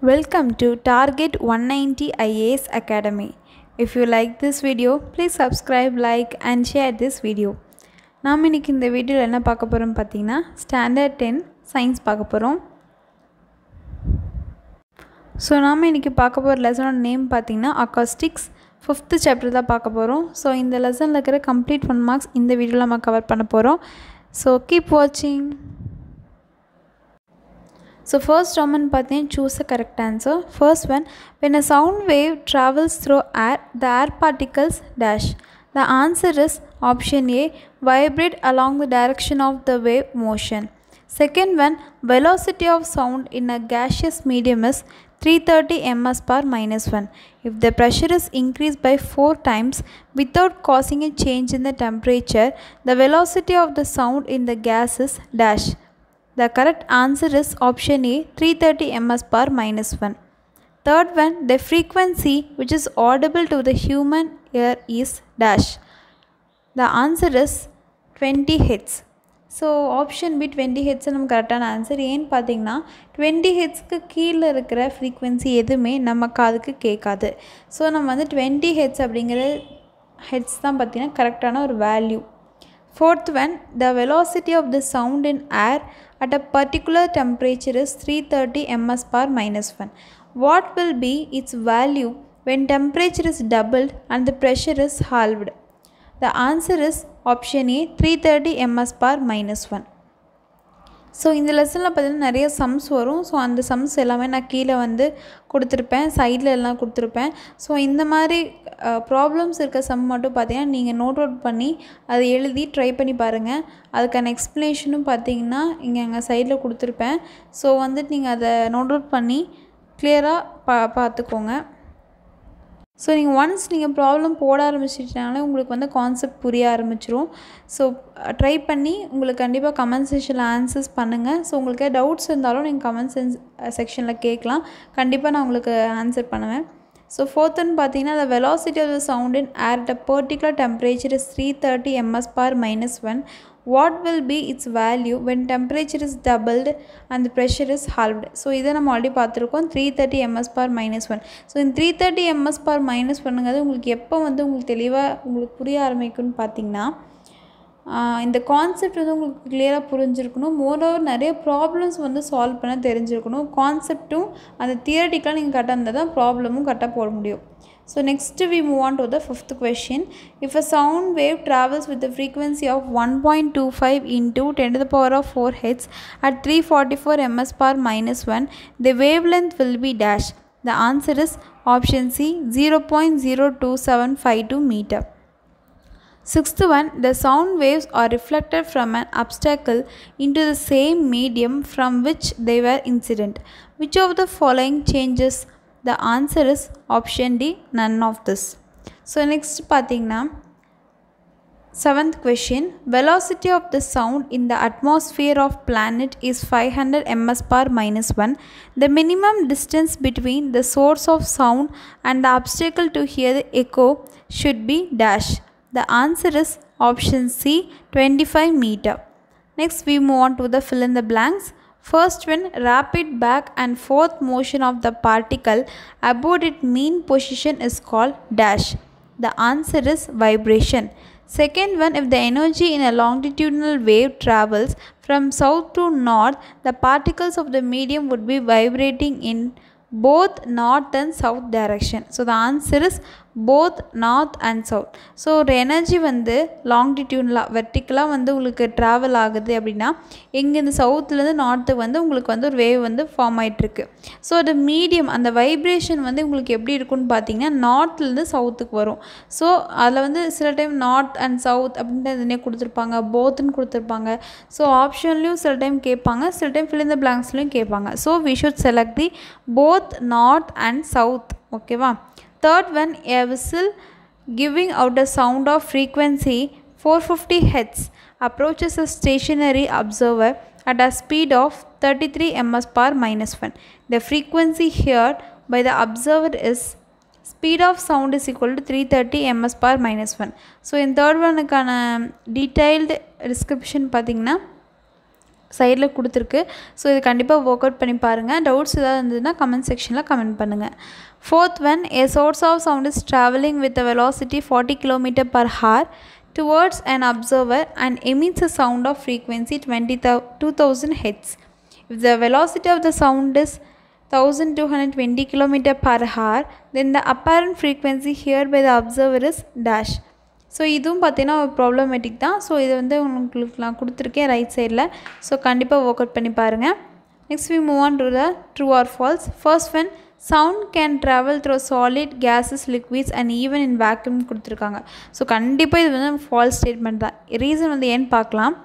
Welcome to Target 190 IAS Academy. If you like this video, please subscribe, like and share this video. நாம் இன்னைக்கு இந்த வீடியோல என்ன பார்க்க போறோம் பாத்தீங்கன்னா ஸ்டாண்டர்ட் 10 சயின்ஸ் பார்க்க போறோம். சோ நாம இன்னைக்கு பார்க்க போற லெசனோட நேம் பாத்தீங்கன்னா அகாஸ்டிக்ஸ் 5th chapter தான் பார்க்க போறோம். சோ இந்த லெசன்ல இருக்கிற complete 1 marks இந்த வீடியோல நம்ம கவர் பண்ண போறோம். So keep watching. So first Roman pattern, choose a correct answer. First one, when a sound wave travels through air, the air particles dash. The answer is option A, vibrate along the direction of the wave motion. Second one, velocity of sound in a gaseous medium is 330 ms per minus 1. If the pressure is increased by 4 times without causing a change in the temperature, the velocity of the sound in the gas is dash. The correct answer is option A, 330 ms per minus 1. Third one, the frequency which is audible to the human ear is dash. The answer is 20 Hz. So option B 20 Hz நம்ம கரெக்டான answer. ஏன்னு பார்த்தீங்கன்னா 20 Hzக்கு கீழே இருக்கிற frequency எதுவுமே நம்ம காதுக்கு கேட்காது. ஸோ நம்ம வந்து 20 Hz அப்படிங்கிற ஹெட்ஸ் தான் பார்த்தீங்கன்னா கரெக்டான ஒரு value. Fourth one, the velocity of the sound in air at a particular temperature is 330 ms per minus 1. What will be its value when temperature is doubled and the pressure is halved? The answer is option A, 330 ms per minus 1. So இந்த லெசனில் பார்த்தீங்கன்னா நிறைய sums வரும். So அந்த sums எல்லாமே நான் கீழே வந்து கொடுத்துருப்பேன், சைடில் எல்லாம் கொடுத்துருப்பேன். ஸோ இந்த மாதிரி ப்ராப்ளம்ஸ் இருக்க சம் மட்டும் பார்த்தீங்கன்னா நீங்கள் நோட் அவுட் பண்ணி அதை எழுதி ட்ரை பண்ணி பாருங்கள். அதுக்கான எக்ஸ்ப்ளனேஷனும் பார்த்தீங்கன்னா இங்கே எங்கள் சைடில் கொடுத்துருப்பேன். ஸோ வந்துட்டு நீங்கள் அதை நோட் அவுட் பண்ணி கிளியராக பார்த்துக்கோங்க. ஸோ நீங்கள் ஒன்ஸ் நீங்கள் ப்ராப்ளம் போட ஆரம்பிச்சிட்டனால உங்களுக்கு வந்து கான்செப்ட் புரிய ஆரம்பிச்சிரும். ஸோ ட்ரை பண்ணி உங்களுக்கு கண்டிப்பாக கமெண்ட் செக்ஷனில் ஆன்சர்ஸ் பண்ணுங்கள். ஸோ உங்களுக்கு டவுட்ஸ் இருந்தாலும் நீங்கள் கமெண்ட் செக்ஷனில் கேட்கலாம், கண்டிப்பாக நான் உங்களுக்கு ஆன்சர் பண்ணுவேன். ஸோ ஃபோர்த் ஒன் பார்த்தீங்கன்னா the velocity of the sound in air at a particular temperature is 330 ms per minus 1. What will be its value when temperature is doubled and the pressure is halved? So இதை நம்ம already பார்த்துருக்கோம், 330 ms per minus 1. So இந்த 330 ms per minus 1ங்கிறது உங்களுக்கு எப்போ வந்து உங்களுக்கு தெளிவாக உங்களுக்கு புரிய ஆரம்பிக்கும்னு பார்த்தீங்கன்னா இந்த கான்செப்ட் வந்து உங்களுக்கு கிளியராக புரிஞ்சிருக்கணும். மோரோவர் நிறைய ப்ராப்ளம்ஸ் வந்து சால்வ் பண்ண தெரிஞ்சிருக்கணும். கான்செப்ட்டும் அந்த தியரட்டிக்கலாக நீங்கள் கரெக்டாக இருந்தால் தான் ப்ராப்ளமும் கரெக்டாக போட முடியும். So next we move on to the 5th question. If a sound wave travels with a frequency of 1.25 into 10 to the power of 4 Hz at 344 ms per minus 1, the wavelength will be dash. The answer is option C, 0.02752 meter. Sixth one, the sound waves are reflected from an obstacle into the same medium from which they were incident. Which of the following changes? The answer is option D, none of this. So next பார்த்தீங்கன்னா 7th question, velocity of the sound in the atmosphere of planet is 500 ms per minus 1. The minimum distance between the source of sound and the obstacle to hear the echo should be dash. The answer is option C, 25 meter. Next we move on to the fill in the blanks. First one, rapid back and forth motion of the particle about its mean position is called dash. The answer is vibration. Second one, if the energy in a longitudinal wave travels from south to north, the particles of the medium would be vibrating in both north and south direction. So the answer is both north and south. So ஒரு energy வந்து லாங்கிடியூட்லாம் வெர்டிக்கலாக வந்து உங்களுக்கு travel ஆகுது அப்படின்னா எங்கேருந்து சவுத்துலேருந்து நார்த்துக்கு வந்து உங்களுக்கு வந்து ஒரு வேவ் வந்து ஃபார்ம் ஆகிட்டுருக்கு. ஸோ அது மீடியம் அந்த வைப்ரேஷன் வந்து உங்களுக்கு எப்படி இருக்குன்னு பார்த்தீங்கன்னா நார்த்லேருந்து சவுத்துக்கு வரும். ஸோ அதில் வந்து சில டைம் நார்த் அண்ட் சவுத் அப்படின்றதுனே கொடுத்துருப்பாங்க, போத்துன்னு கொடுத்துருப்பாங்க. ஸோ ஆப்ஷன்லேயும் சில டைம் கேட்பாங்க, சில டைம் fill in the blanksலையும் கேட்பாங்க. So we should select the both north and south. ஓகேவா? Third one, a whistle giving out a sound of frequency 450 Hz approaches a stationary observer at a speed of 33 ms per minus 1. The frequency heard by the observer is speed of sound is equal to 330 ms per minus 1. So in third one detailed description பார்த்தீங்கன்னா சைடில் கொடுத்துருக்கு. So இது கண்டிப்பாக work out பண்ணி பாருங்கள். Doubts ஏதாவது இருந்ததுன்னா comment செக்ஷனில் கமெண்ட் பண்ணுங்கள். Fourth one, a source of sound is traveling with a velocity 40 km per hour towards an observer and emits a sound of frequency 2000 Hz. If the velocity of the sound is 1220 km per hour, then the apparent frequency heard by the observer is dash. So இதுவும் பார்த்தீங்கன்னா ஒரு problematic தான். So இது வந்து உங்களுக்கு நான் கொடுத்துருக்கேன் right சைடில். ஸோ கண்டிப்பாக ஒர்க் அவுட் பண்ணி பாருங்கள். Next we move on to the true or false. First one, sound can travel through solid, gases, liquids and even in vacuum கொடுத்துருக்காங்க. ஸோ கண்டிப்பாக இது வந்து ஃபால்ஸ் ஸ்டேட்மெண்ட் தான். ரீசன் வந்து ஏன்னு பார்க்கலாம்.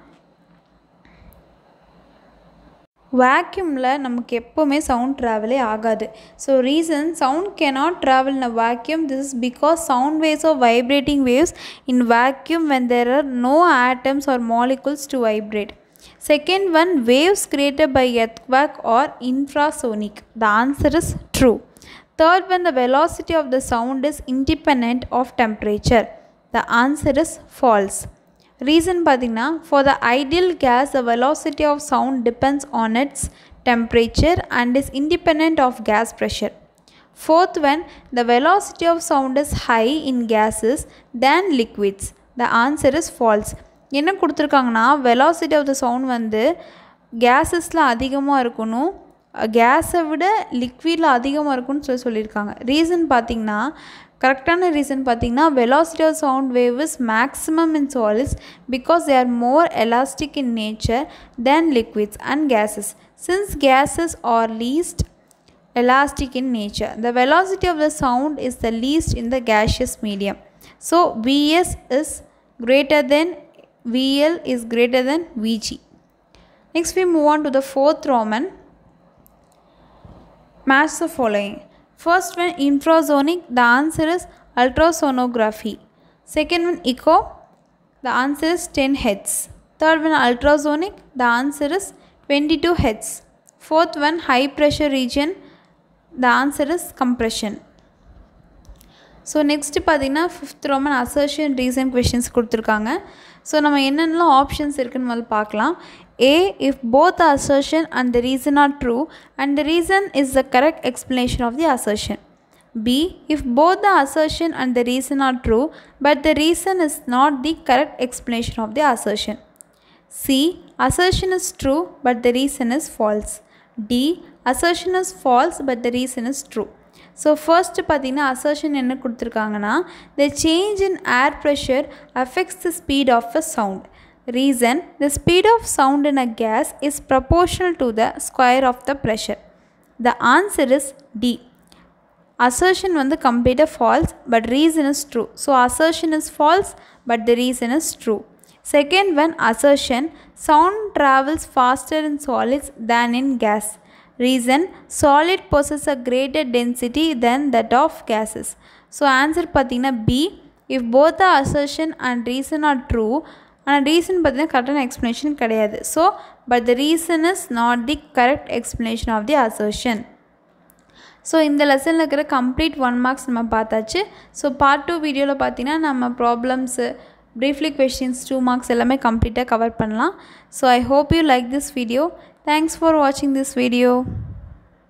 வேக்யூமில் நமக்கு எப்போவுமே சவுண்ட் ட்ராவலே ஆகாது. So reason sound cannot travel in a vacuum. This is because sound waves are vibrating waves in vacuum when there are no atoms or molecules to vibrate. Second one, waves created by earthquake or infrasonic. The answer is true. Third one, the velocity of the sound is independent of temperature. The answer is false. Reason பார்த்தீங்கன்னா, for the ideal gas the velocity of sound depends on its temperature and is independent of gas pressure. Fourth one, the velocity of sound is high in gases than liquids. The answer is false. என்ன கொடுத்துருக்காங்கன்னா, velocity of the sound வந்து கேஸஸில் அதிகமாக இருக்கணும், கேஸை விட லிக்விடில் அதிகமாக இருக்குன்னு சொல்லியிருக்காங்க. ரீசன் பார்த்திங்கன்னா, கரெக்டான ரீசன் பார்த்திங்கன்னா, velocity of sound wave is maximum in solids because they are more elastic in nature than liquids and gases. Since gases are least elastic in nature, the velocity of the sound is the least in the gaseous medium. So Vs is greater than VL is greater than Vg. Next we move on to the fourth Roman. Match the following. First one, infrasonic. The answer is ultrasonography. Second one, echo. The answer is 10 Hz. Third one, ultrasonic. The answer is 22 Hz. Fourth one, high pressure region. The answer is compression. So next பார்த்தீங்கன்னா fifth Roman assertion reason questions கொடுத்துருக்காங்க. So நம்ம என்னென்னலாம் options இருக்குன்னு முதல்ல பார்க்கலாம். A, if both the assertion and the reason are true and the reason is the correct explanation of the assertion. B, if both the assertion and the reason are true but the reason is not the correct explanation of the assertion. C, assertion is true but the reason is false. D, assertion is false but the reason is true. So first பார்த்திங்கன்னா assertion என்ன கொடுத்துருக்காங்கன்னா, the change in air pressure affects the speed of a sound. Reason, the speed of sound in a gas is proportional to the square of the pressure. The answer is D. Assertion வந்து completely false but reason is true. So assertion is false but the reason is true. Second one, assertion, sound travels faster in solids than in gas. Reason, solid possess a greater density than that of gases. So answer பார்த்தீங்கன்னா B, if both the assertion and reason are true. ஆனால் reason பார்த்தீங்கன்னா கரெக்டான explanation கிடையாது. So but the reason is not the correct explanation of the assertion. ஸோ இந்த லெசனில் இருக்கிற complete 1 marks நம்ம பார்த்தாச்சு. ஸோ பார்ட் 2 வீடியோவில் பார்த்தீங்கன்னா நம்ம ப்ராப்ளம்ஸு briefly questions 2 marks எல்லாமே கம்ப்ளீட்டாக கவர் பண்ணலாம். So I hope you like this video. Thanks for watching this video.